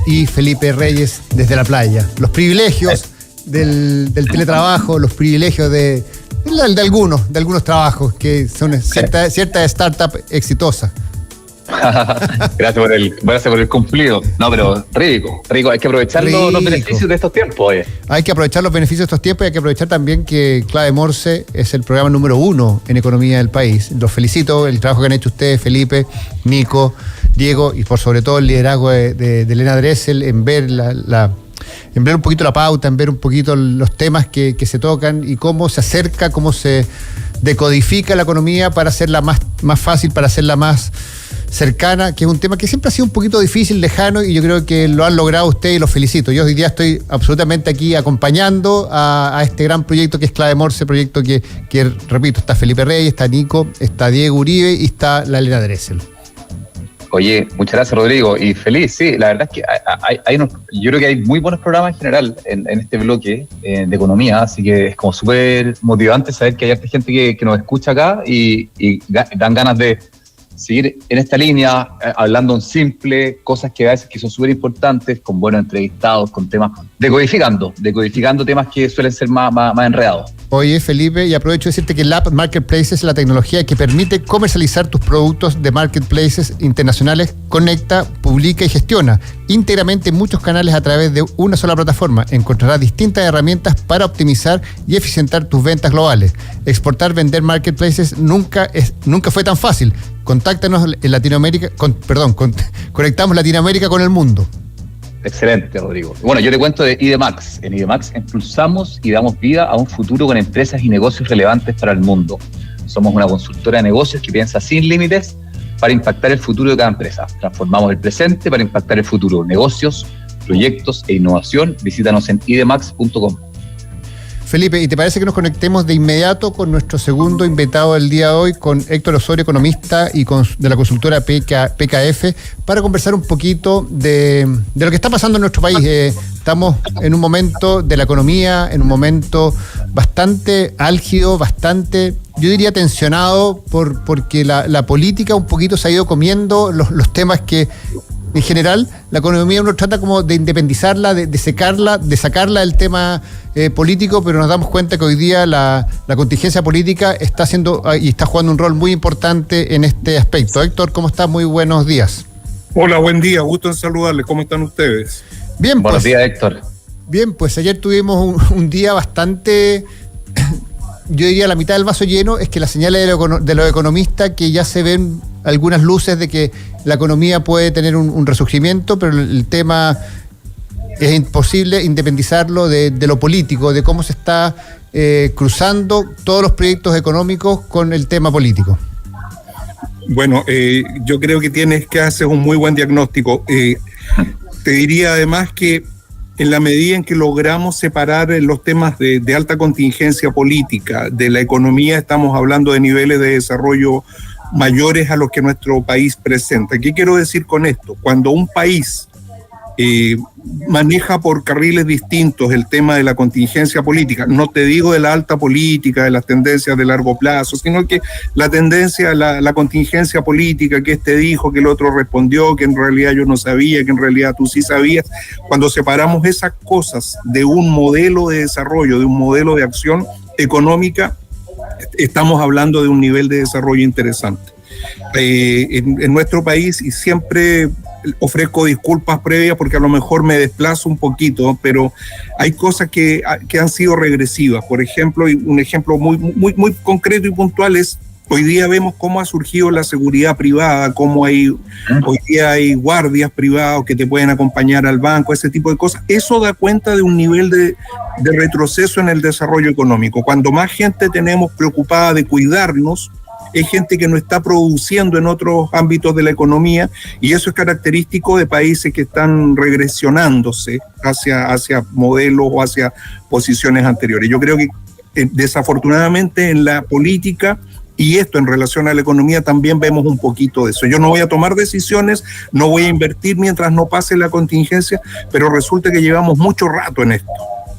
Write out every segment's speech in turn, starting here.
y Felipe Reyes desde la playa. Los privilegios del teletrabajo, los privilegios de algunos trabajos que son ciertas startups exitosas. Gracias por el cumplido. No, pero rico, hay que aprovechar los beneficios de estos tiempos. Hay que aprovechar los beneficios de estos tiempos y hay que aprovechar también que Clave Morse es el programa número 1 en economía del país. Los felicito, el trabajo que han hecho ustedes, Felipe, Nico, Diego, y por sobre todo el liderazgo de Elena Dressel en ver en ver un poquito la pauta, en ver un poquito los temas que se tocan y cómo se acerca, cómo se decodifica la economía para hacerla más fácil, para hacerla más cercana, que es un tema que siempre ha sido un poquito difícil, lejano, y yo creo que lo han logrado ustedes y los felicito. Yo hoy día estoy absolutamente aquí acompañando a este gran proyecto que es Clave Morse, proyecto que, repito, está Felipe Reyes, está Nico, está Diego Uribe y está la Elena Dressel. Oye, muchas gracias, Rodrigo, y feliz, sí, la verdad es que yo creo que hay muy buenos programas en general en este bloque de economía, así que es como súper motivante saber que hay gente que nos escucha acá y dan ganas de seguir en esta línea, hablando en simple, cosas que a veces que son súper importantes, con buenos entrevistados, con temas, decodificando temas que suelen ser más enredados. Oye, Felipe, y aprovecho de decirte que el App Marketplaces es la tecnología que permite comercializar tus productos de marketplaces internacionales, conecta, publica y gestiona íntegramente muchos canales a través de una sola plataforma. Encontrarás distintas herramientas para optimizar y eficientar tus ventas globales. Exportar, vender marketplaces nunca fue tan fácil. Contáctanos en Latinoamérica, conectamos Latinoamérica con el mundo. Excelente, Rodrigo. Bueno, yo te cuento de IDMAX. En IDMAX impulsamos y damos vida a un futuro con empresas y negocios relevantes para el mundo. Somos una consultora de negocios que piensa sin límites para impactar el futuro de cada empresa. Transformamos el presente para impactar el futuro. Negocios, proyectos e innovación. Visítanos en idmax.com. Felipe, ¿y te parece que nos conectemos de inmediato con nuestro segundo invitado del día de hoy, con Héctor Osorio, economista y de la consultora PKF, para conversar un poquito de lo que está pasando en nuestro país? Estamos en un momento de la economía, en un momento bastante álgido, bastante, yo diría, tensionado, porque la política un poquito se ha ido comiendo los temas que, en general, la economía uno trata como de independizarla, de sacarla del tema político, pero nos damos cuenta que hoy día la contingencia política está haciendo y está jugando un rol muy importante en este aspecto. Héctor, ¿cómo estás? Muy buenos días. Hola, buen día, gusto en saludarles. ¿Cómo están ustedes? Bien, buenos días, Héctor. Bien, pues ayer tuvimos un día bastante, yo diría la mitad del vaso lleno, es que las señales de los economistas que ya se ven algunas luces de que la economía puede tener un resurgimiento, pero el tema es imposible independizarlo de lo político, de cómo se está cruzando todos los proyectos económicos con el tema político. Bueno, yo creo que tienes que hacer un muy buen diagnóstico. Te diría además que en la medida en que logramos separar los temas de alta contingencia política de la economía, estamos hablando de niveles de desarrollo mayores a los que nuestro país presenta. ¿Qué quiero decir con esto? Cuando un país maneja por carriles distintos el tema de la contingencia política, no te digo de la alta política, de las tendencias de largo plazo, sino que la tendencia, la contingencia política, que este dijo, que el otro respondió, que en realidad yo no sabía, que en realidad tú sí sabías. Cuando separamos esas cosas de un modelo de desarrollo, de un modelo de acción económica, estamos hablando de un nivel de desarrollo interesante. En nuestro país, y siempre ofrezco disculpas previas porque a lo mejor me desplazo un poquito, pero hay cosas que han sido regresivas. Por ejemplo, y un ejemplo muy concreto y puntual es, hoy día vemos cómo ha surgido la seguridad privada, cómo hoy día hay guardias privados que te pueden acompañar al banco, ese tipo de cosas. Eso da cuenta de un nivel de retroceso en el desarrollo económico. Cuando más gente tenemos preocupada de cuidarnos, es gente que no está produciendo en otros ámbitos de la economía, y eso es característico de países que están regresionándose hacia modelos o hacia posiciones anteriores. Yo creo que desafortunadamente en la política, y esto en relación a la economía, también vemos un poquito de eso. Yo no voy a tomar decisiones, no voy a invertir mientras no pase la contingencia, pero resulta que llevamos mucho rato en esto.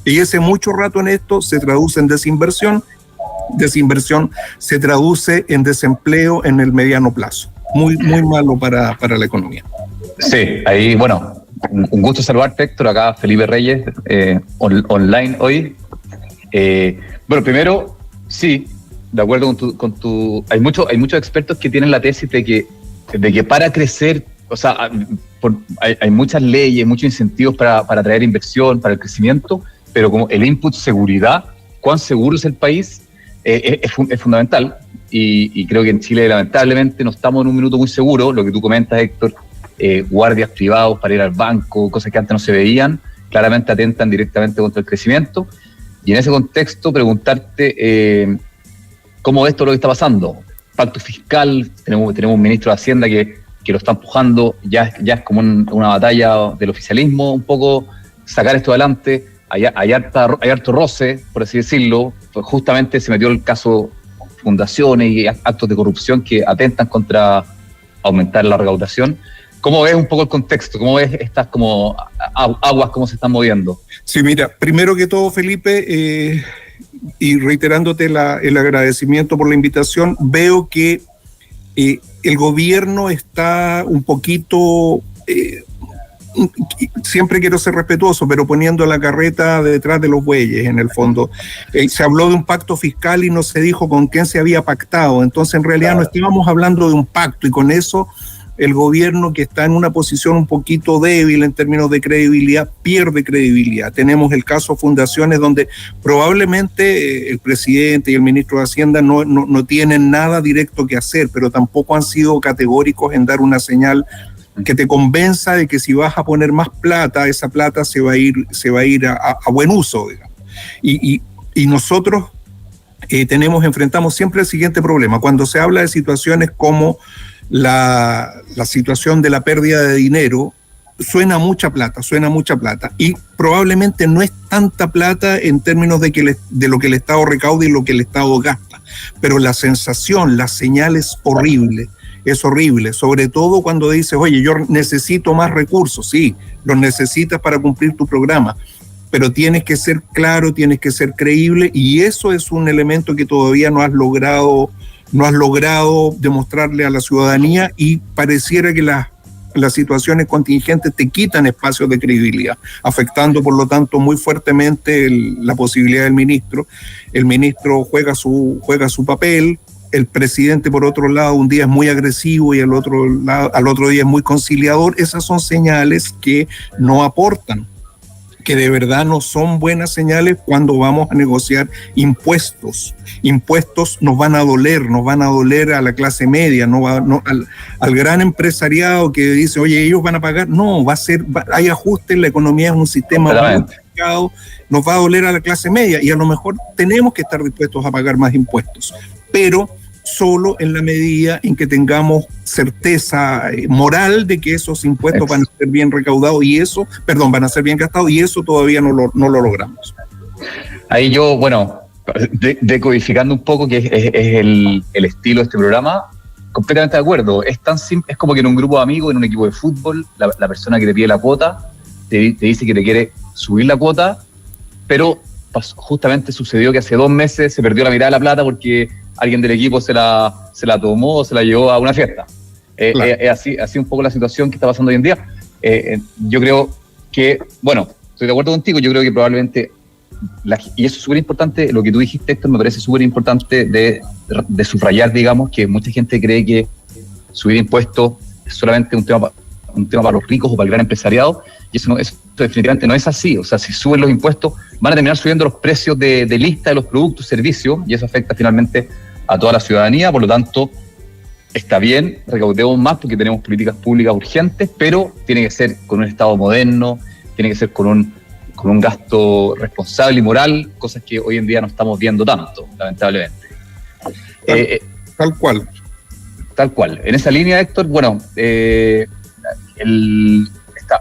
Y ese mucho rato en esto se traduce en desinversión se traduce en desempleo en el mediano plazo. Muy malo para la economía. Sí, ahí, bueno, Un gusto saludarte, Héctor. Acá Felipe Reyes, online hoy. Bueno, primero, sí, de acuerdo con tu hay muchos expertos que tienen la tesis de que para crecer, o sea, hay muchas leyes, muchos incentivos para atraer inversión, para el crecimiento, pero como el input seguridad, cuán seguro es el país, es fundamental. Y creo que en Chile, lamentablemente, no estamos en un minuto muy seguro. Lo que tú comentas, Héctor, guardias privados para ir al banco, cosas que antes no se veían, claramente atentan directamente contra el crecimiento. Y en ese contexto, preguntarte cómo ves todo lo que está pasando. Pacto fiscal, tenemos un ministro de Hacienda que lo está empujando, ya es como una batalla del oficialismo, un poco sacar esto adelante. Hay harto roce, por así decirlo. Pues justamente se metió el caso fundaciones y actos de corrupción que atentan contra aumentar la recaudación. ¿Cómo ves un poco el contexto? ¿Cómo ves estas como aguas, cómo se están moviendo? Sí, mira, primero que todo, Felipe, y reiterándote el agradecimiento por la invitación, veo que el gobierno está un poquito, siempre quiero ser respetuoso, pero poniendo la carreta detrás de los bueyes, en el fondo. Se habló de un pacto fiscal y no se dijo con quién se había pactado, entonces en realidad no estábamos hablando de un pacto, y con eso el gobierno, que está en una posición un poquito débil en términos de credibilidad, pierde credibilidad. Tenemos el caso Fundaciones, donde probablemente el presidente y el ministro de Hacienda no tienen nada directo que hacer, pero tampoco han sido categóricos en dar una señal que te convenza de que si vas a poner más plata, esa plata se va a ir a buen uso, digamos. Y nosotros enfrentamos siempre el siguiente problema. Cuando se habla de situaciones como la situación de la pérdida de dinero, suena mucha plata, y probablemente no es tanta plata en términos de lo que el Estado recauda y lo que el Estado gasta, pero la sensación, la señal es horrible, sobre todo cuando dices, oye, yo necesito más recursos. Sí, los necesitas para cumplir tu programa, pero tienes que ser claro, tienes que ser creíble, y eso es un elemento que todavía no has logrado demostrarle a la ciudadanía, y pareciera que las situaciones contingentes te quitan espacios de credibilidad, afectando por lo tanto muy fuertemente la posibilidad del ministro. El ministro juega su papel, el presidente por otro lado un día es muy agresivo y al otro día es muy conciliador. Esas son señales que no aportan, que de verdad no son buenas señales cuando vamos a negociar impuestos. Impuestos nos van a doler a la clase media, al gran empresariado que dice, oye, ellos van a pagar. No, hay ajustes, la economía es un sistema muy complicado, nos va a doler a la clase media, y a lo mejor tenemos que estar dispuestos a pagar más impuestos, pero solo en la medida en que tengamos certeza moral de que esos impuestos van a ser bien recaudados van a ser bien gastados, y eso todavía no lo logramos. Ahí yo, decodificando un poco que es el estilo de este programa, completamente de acuerdo. Es tan simple, es como que en un grupo de amigos, en un equipo de fútbol, la persona que te pide la cuota te dice que te quiere subir la cuota, pero justamente sucedió que hace 2 meses se perdió la mitad de la plata porque alguien del equipo se la tomó o se la llevó a una fiesta. Claro. Es así un poco la situación que está pasando hoy en día. Yo creo que, estoy de acuerdo contigo, yo creo que probablemente, y eso es súper importante, lo que tú dijiste, Héctor, me parece súper importante de subrayar, digamos, que mucha gente cree que subir impuestos es solamente un tema para los ricos o para el gran empresariado, y eso definitivamente no es así. O sea, si suben los impuestos, van a terminar subiendo los precios de lista de los productos, servicios, y eso afecta finalmente a toda la ciudadanía. Por lo tanto, está bien, recaudemos más porque tenemos políticas públicas urgentes, pero tiene que ser con un Estado moderno, tiene que ser con un gasto responsable y moral, cosas que hoy en día no estamos viendo tanto, lamentablemente. Tal cual. Tal cual. En esa línea, Héctor,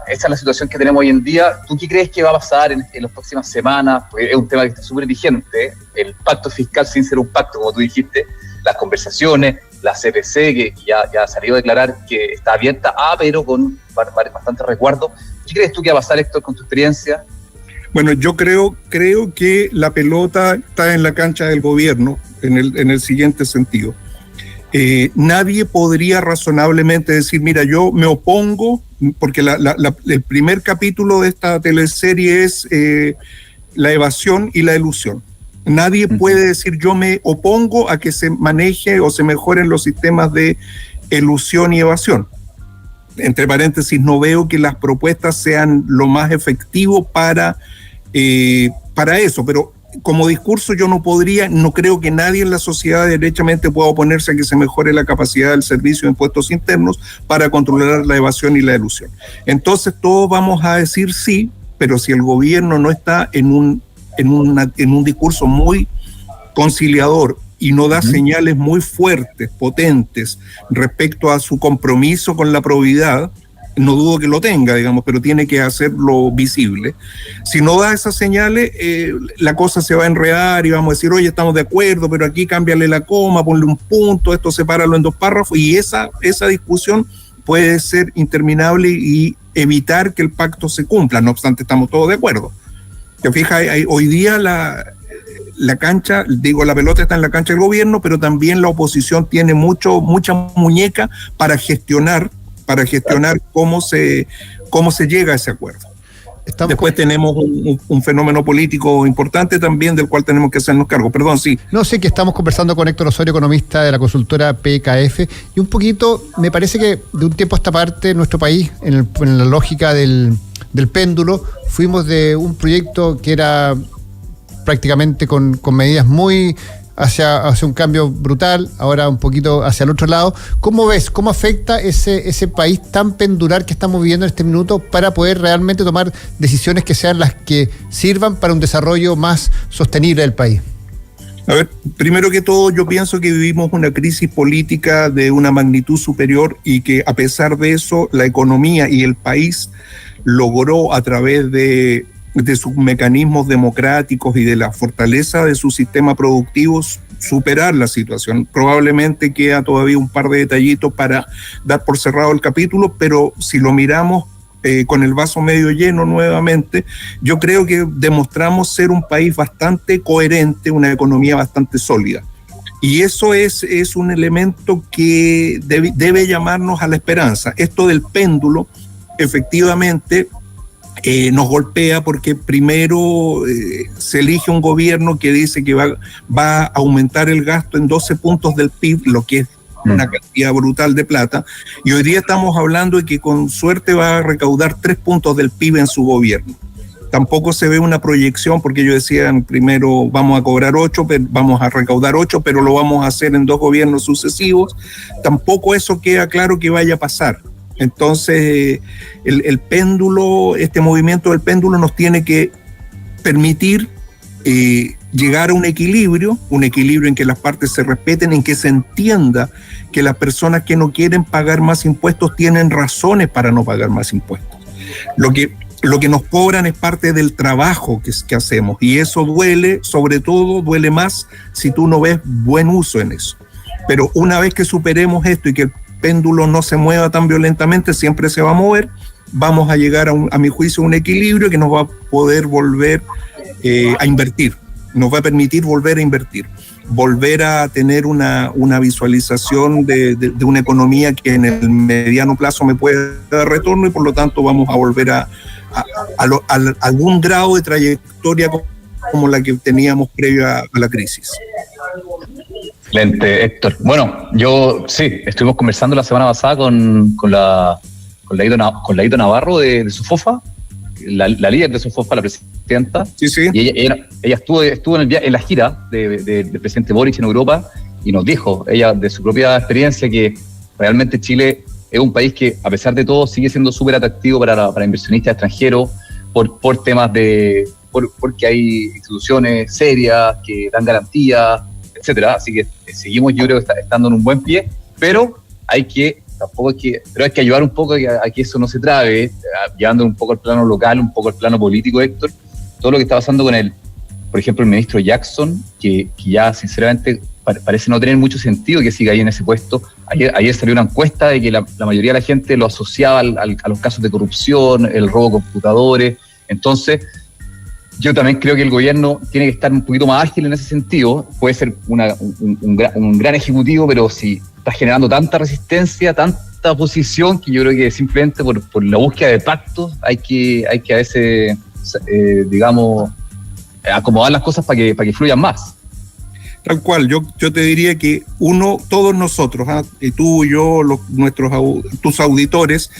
esa es la situación que tenemos hoy en día. ¿Tú qué crees que va a pasar en las próximas semanas? Porque es un tema que está súper vigente, el pacto fiscal sin ser un pacto, como tú dijiste, las conversaciones, la CPC, que ya salió a declarar que está abierta, pero con bastante resguardo. ¿Qué crees tú que va a pasar, Héctor, con tu experiencia? Bueno, yo creo que la pelota está en la cancha del gobierno, en el siguiente sentido. Nadie podría razonablemente decir, mira, yo me opongo porque el primer capítulo de esta teleserie es la evasión y la elusión. Nadie puede decir yo me opongo a que se maneje o se mejoren los sistemas de elusión y evasión. Entre paréntesis, no veo que las propuestas sean lo más efectivo para eso, pero como discurso yo no creo que nadie en la sociedad derechamente pueda oponerse a que se mejore la capacidad del servicio de impuestos internos para controlar la evasión y la elusión. Entonces todos vamos a decir sí, pero si el gobierno no está en un discurso muy conciliador y no da señales muy fuertes, potentes, respecto a su compromiso con la probidad, no dudo que lo tenga, digamos, pero tiene que hacerlo visible. Si no da esas señales, la cosa se va a enredar y vamos a decir, oye, estamos de acuerdo, pero aquí cámbiale la coma, ponle un punto, esto sepáralo en 2 párrafos, y esa discusión puede ser interminable y evitar que el pacto se cumpla. No obstante, estamos todos de acuerdo. Te fijas, hoy día la cancha, la pelota está en la cancha del gobierno, pero también la oposición tiene mucha muñeca para gestionar cómo se llega a ese acuerdo. Después tenemos un fenómeno político importante también del cual tenemos que hacernos cargo. Perdón, sí. No sé, que estamos conversando con Héctor Osorio, economista de la consultora PKF, y un poquito, me parece que de un tiempo a esta parte, nuestro país, en la lógica del péndulo, fuimos de un proyecto que era prácticamente con medidas muy hacia un cambio brutal, ahora un poquito hacia el otro lado. ¿Cómo ves? ¿Cómo afecta ese país tan pendular que estamos viviendo en este minuto para poder realmente tomar decisiones que sean las que sirvan para un desarrollo más sostenible del país? A ver, primero que todo, yo pienso que vivimos una crisis política de una magnitud superior y que a pesar de eso, la economía y el país logró a través de sus mecanismos democráticos y de la fortaleza de su sistema productivo superar la situación. Probablemente queda todavía un par de detallitos para dar por cerrado el capítulo, pero si lo miramos con el vaso medio lleno nuevamente, yo creo que demostramos ser un país bastante coherente, una economía bastante sólida. Y eso es un elemento que debe llamarnos a la esperanza. Esto del péndulo, efectivamente, nos golpea porque primero se elige un gobierno que dice que va a aumentar el gasto en 12 puntos del PIB, lo que es una cantidad brutal de plata, y hoy día estamos hablando de que con suerte va a recaudar 3 puntos del PIB en su gobierno. Tampoco se ve una proyección, porque ellos decían primero vamos a cobrar 8, vamos a recaudar 8, pero lo vamos a hacer en 2 gobiernos sucesivos. Tampoco eso queda claro que vaya a pasar. Entonces, el péndulo, este movimiento del péndulo nos tiene que permitir llegar a un equilibrio en que las partes se respeten, en que se entienda que las personas que no quieren pagar más impuestos tienen razones para no pagar más impuestos. Lo que nos cobran es parte del trabajo que hacemos, y eso duele, sobre todo duele más si tú no ves buen uso en eso. Pero una vez que superemos esto y que el péndulo no se mueva tan violentamente, siempre se va a mover, vamos a llegar a mi juicio a un equilibrio que nos va a poder volver a invertir, nos va a permitir volver a invertir, volver a tener una visualización de una economía que en el mediano plazo me puede dar retorno, y por lo tanto vamos a volver a algún grado de trayectoria como la que teníamos previa a la crisis. Excelente, Héctor. Bueno, yo sí, estuvimos conversando la semana pasada con la Laito Navarro de Sofofa, la líder de Sofofa, la presidenta. Sí, sí. Y ella estuvo en la gira del presidente Boric en Europa, y nos dijo, ella de su propia experiencia, que realmente Chile es un país que, a pesar de todo, sigue siendo súper atractivo para inversionistas extranjeros por temas porque hay instituciones serias que dan garantías, etcétera. Así que seguimos, yo creo, estando en un buen pie, pero hay que ayudar un poco a que eso no se trabe, llevando un poco al plano local, un poco al plano político, Héctor. Todo lo que está pasando con por ejemplo, el ministro Jackson, que ya sinceramente parece no tener mucho sentido que siga ahí en ese puesto. Ayer salió una encuesta de que la mayoría de la gente lo asociaba a los casos de corrupción, el robo de computadores. Entonces, yo también creo que el gobierno tiene que estar un poquito más ágil en ese sentido. Puede ser un gran ejecutivo, pero si está generando tanta resistencia, tanta tanta oposición que yo creo que simplemente por la búsqueda de pactos hay que a veces, digamos, acomodar las cosas para que fluyan más. Tal cual, yo te diría que todos nosotros, tú, yo, tus auditores,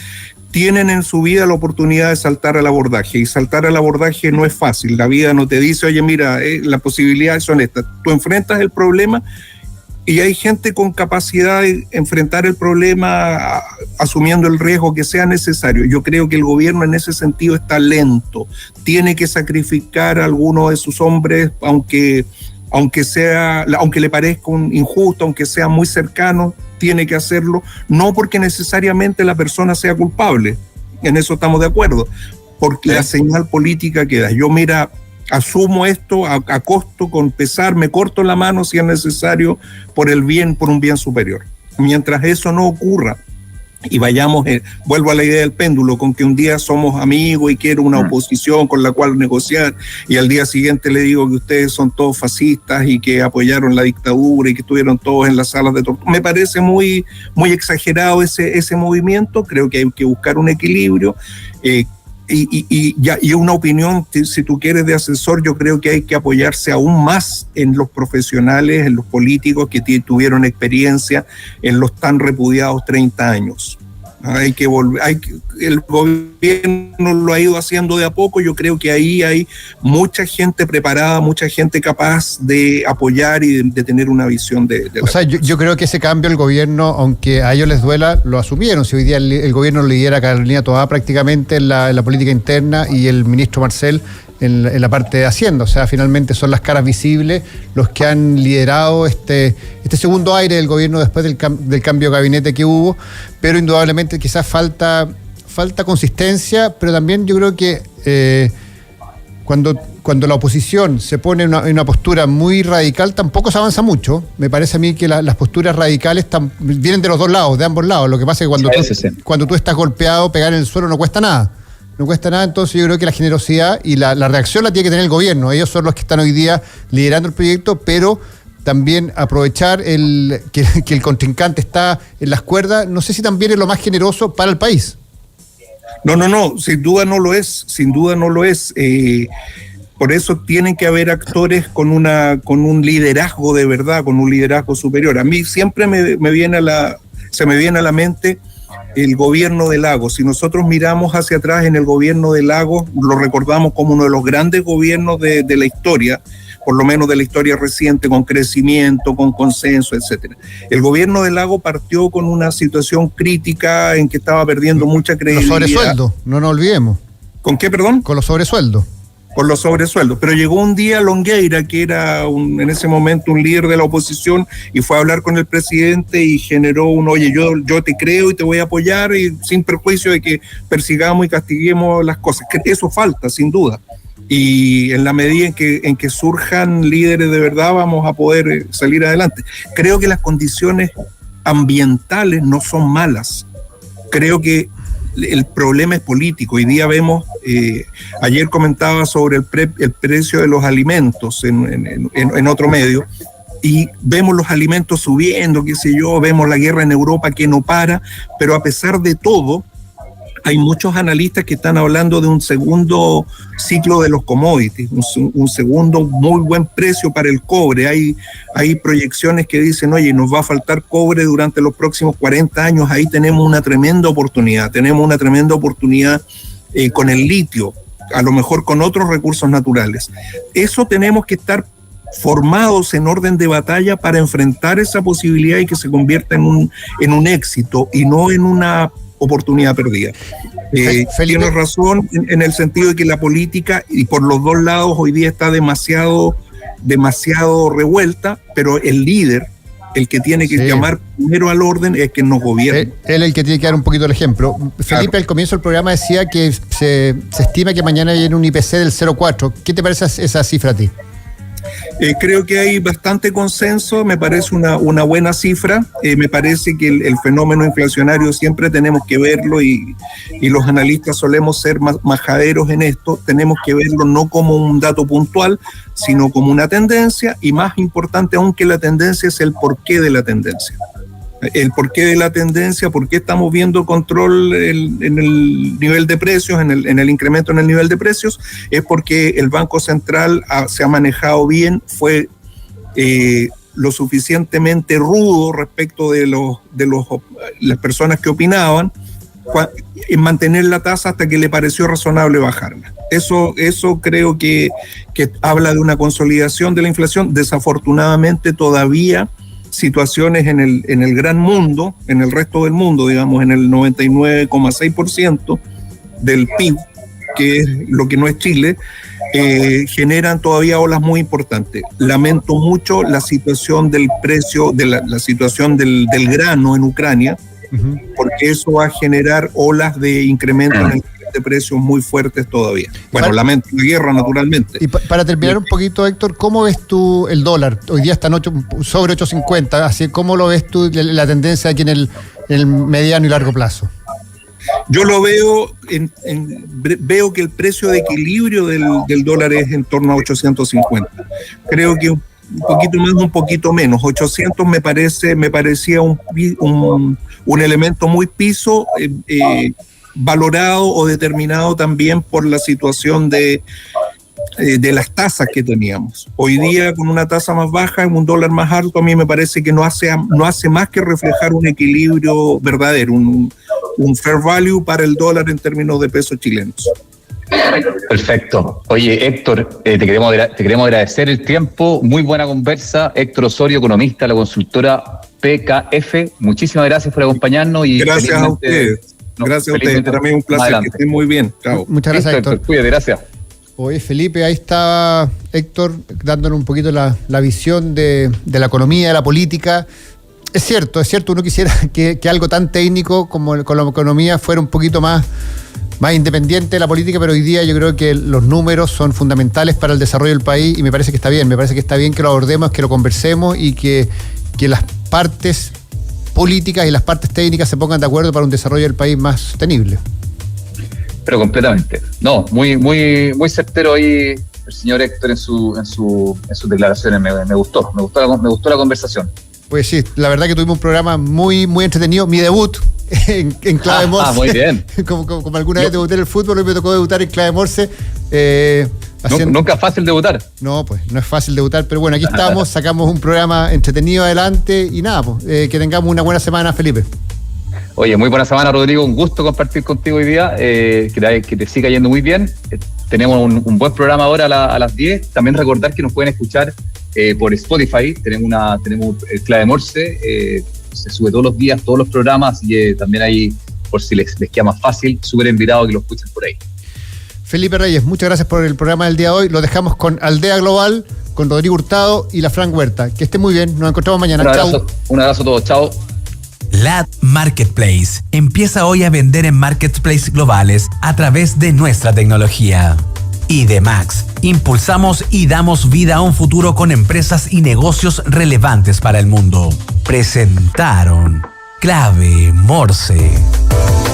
tienen en su vida la oportunidad de saltar al abordaje, y saltar al abordaje no es fácil. La vida no te dice, oye, mira, las posibilidades son estas. Tú enfrentas el problema y hay gente con capacidad de enfrentar el problema asumiendo el riesgo que sea necesario. Yo creo que el gobierno en ese sentido está lento, tiene que sacrificar a algunos de sus hombres, aunque le parezca injusto, aunque sea muy cercano, tiene que hacerlo, no porque necesariamente la persona sea culpable, en eso estamos de acuerdo, porque la señal política que da. Yo, mira, asumo esto a costo, con pesar, me corto la mano si es necesario por un bien superior. Mientras eso no ocurra, y vayamos, vuelvo a la idea del péndulo, con que un día somos amigos y quiero una oposición con la cual negociar, y al día siguiente le digo que ustedes son todos fascistas y que apoyaron la dictadura y que estuvieron todos en las salas de tortura. Me parece muy, muy exagerado ese movimiento. Creo que hay que buscar un equilibrio, y una opinión, si tú quieres, de asesor. Yo creo que hay que apoyarse aún más en los profesionales, en los políticos que tuvieron experiencia en los tan repudiados 30 años. Hay que volver, el gobierno lo ha ido haciendo de a poco. Yo creo que ahí hay mucha gente preparada, mucha gente capaz de apoyar y de tener una visión de o sea, yo creo que ese cambio el gobierno, aunque a ellos les duela, lo asumieron. Si hoy día el gobierno lidera Carolina Toá prácticamente en la política interna, y el ministro Marcel en la parte de Hacienda. O sea, finalmente son las caras visibles los que han liderado este segundo aire del gobierno después del cambio de gabinete que hubo, pero indudablemente quizás falta consistencia, pero también yo creo que cuando la oposición se pone en una postura muy radical, tampoco se avanza mucho. Me parece a mí que las posturas radicales vienen de los dos lados, de ambos lados. Lo que pasa es que cuando tú estás golpeado, pegar en el suelo no cuesta nada. No cuesta nada. Entonces yo creo que la generosidad y la reacción la tiene que tener el gobierno. Ellos son los que están hoy día liderando el proyecto, pero también aprovechar que el contrincante está en las cuerdas, no sé si también es lo más generoso para el país. No, sin duda no lo es. Por eso tienen que haber actores con un liderazgo de verdad, con un liderazgo superior. A mí siempre se me viene a la mente el gobierno de Lagos. Si nosotros miramos hacia atrás en el gobierno de Lagos, lo recordamos como uno de los grandes gobiernos de la historia, por lo menos de la historia reciente, con crecimiento, con consenso, etcétera. El gobierno de Lagos partió con una situación crítica en que estaba perdiendo mucha credibilidad. Los sobresueldos, no nos olvidemos. ¿Con qué, perdón? Con los sobresueldos. Con los sobresueldos, pero llegó un día Longueira, que era en ese momento un líder de la oposición, y fue a hablar con el presidente y generó oye, yo te creo y te voy a apoyar, y sin perjuicio de que persigamos y castiguemos las cosas. Eso falta, sin duda, y en la medida en que surjan líderes de verdad vamos a poder salir adelante. Creo que las condiciones ambientales no son malas, creo que el problema es político. Hoy día vemos, ayer comentaba sobre el precio de los alimentos en otro medio, y vemos los alimentos subiendo, qué sé yo, vemos la guerra en Europa que no para, pero a pesar de todo, hay muchos analistas que están hablando de un segundo ciclo de los commodities, un segundo muy buen precio para el cobre. Hay proyecciones que dicen, oye, nos va a faltar cobre durante los próximos 40 años. Ahí tenemos una tremenda oportunidad. Con el litio, a lo mejor con otros recursos naturales. Eso tenemos que estar formados en orden de batalla para enfrentar esa posibilidad y que se convierta en un éxito y no en una oportunidad perdida. Tienes razón en el sentido de que la política, y por los dos lados, hoy día está demasiado revuelta, pero el líder, el que tiene que llamar primero al orden, es quien nos gobierna. Él es el que tiene que dar un poquito el ejemplo. Felipe, al comienzo del programa decía que se estima que mañana viene un IPC del 0,4. ¿Qué te parece esa cifra a ti? Creo que hay bastante consenso, me parece una buena cifra. Me parece que el fenómeno inflacionario siempre tenemos que verlo, y los analistas solemos ser majaderos en esto. Tenemos que verlo no como un dato puntual, sino como una tendencia, y más importante aún que la tendencia es el porqué de la tendencia. El porqué de la tendencia, por qué estamos viendo control en el nivel de precios, en el incremento en el nivel de precios, es porque el Banco Central se ha manejado bien, fue lo suficientemente rudo respecto de las personas que opinaban en mantener la tasa hasta que le pareció razonable bajarla. Eso creo que habla de una consolidación de la inflación. Desafortunadamente todavía situaciones en el gran mundo, en el resto del mundo, digamos en el 99,6% del PIB, que es lo que no es Chile, generan todavía olas muy importantes. Lamento mucho la situación del precio, la situación del grano en Ucrania, porque eso va a generar olas de incremento en el de precios muy fuertes todavía. Bueno, lamento la guerra, naturalmente. Y para terminar un poquito, Héctor, ¿cómo ves tú el dólar? Hoy día está sobre 8.50, así ¿cómo lo ves tú la tendencia aquí en el mediano y largo plazo? Yo lo veo, veo que el precio de equilibrio del dólar es en torno a 850. Creo que un poquito más, un poquito menos. 800 me parecía un elemento muy piso, valorado o determinado también por la situación de las tasas que teníamos. Hoy día, con una tasa más baja, en un dólar más alto, a mí me parece que no hace más que reflejar un equilibrio verdadero, un fair value para el dólar en términos de pesos chilenos. Perfecto. Oye, Héctor, te queremos agradecer el tiempo. Muy buena conversa. Héctor Osorio, economista de la consultora PKF. Muchísimas gracias por acompañarnos. Y gracias a ustedes. Gracias a ustedes. Para mí es un placer. Adelante. Que estén muy bien. Chao. Muchas gracias, Héctor. Cuídate, gracias. Oye, Felipe, ahí estaba Héctor dándonos un poquito la visión de la economía, de la política. Es cierto, uno quisiera que algo tan técnico como con la economía fuera un poquito más independiente de la política, pero hoy día yo creo que los números son fundamentales para el desarrollo del país y me parece que está bien que lo abordemos, que lo conversemos y que las partes políticas y las partes técnicas se pongan de acuerdo para un desarrollo del país más sostenible. Pero completamente. No, muy certero ahí el señor Héctor en sus declaraciones. Me gustó la conversación. Pues sí, la verdad que tuvimos un programa muy entretenido. Mi debut en clave Morse. Muy bien. como alguna vez debuté en el fútbol, hoy me tocó debutar en clave Morse. Nunca es fácil debutar. No, pues no es fácil debutar, pero bueno, aquí estamos, sacamos un programa entretenido adelante y nada, pues, que tengamos una buena semana, Felipe. Oye, muy buena semana, Rodrigo, un gusto compartir contigo hoy día, que te siga yendo muy bien. Tenemos un buen programa ahora a las 10, también recordar que nos pueden escuchar por Spotify, tenemos Clave Morse, se sube todos los días, todos los programas, y también ahí, por si les queda más fácil, súper invitado a que lo escuchen por ahí. Felipe Reyes, muchas gracias por el programa del día de hoy. Lo dejamos con Aldea Global, con Rodrigo Hurtado y la Fran Huerta. Que estén muy bien, nos encontramos mañana. Un abrazo a todos, chao. LAD Marketplace empieza hoy a vender en marketplaces globales a través de nuestra tecnología. IDEMAX, impulsamos y damos vida a un futuro con empresas y negocios relevantes para el mundo. Presentaron Clave Morse.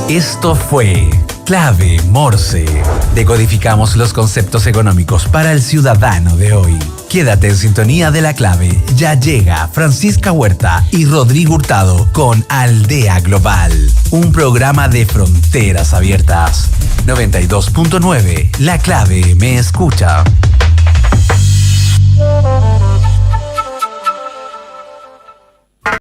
Esto fue Clave Morse. Decodificamos los conceptos económicos para el ciudadano de hoy. Quédate en sintonía de La Clave. Ya llega Francisca Huerta y Rodrigo Hurtado con Aldea Global, un programa de fronteras abiertas. 92.9, La Clave me escucha.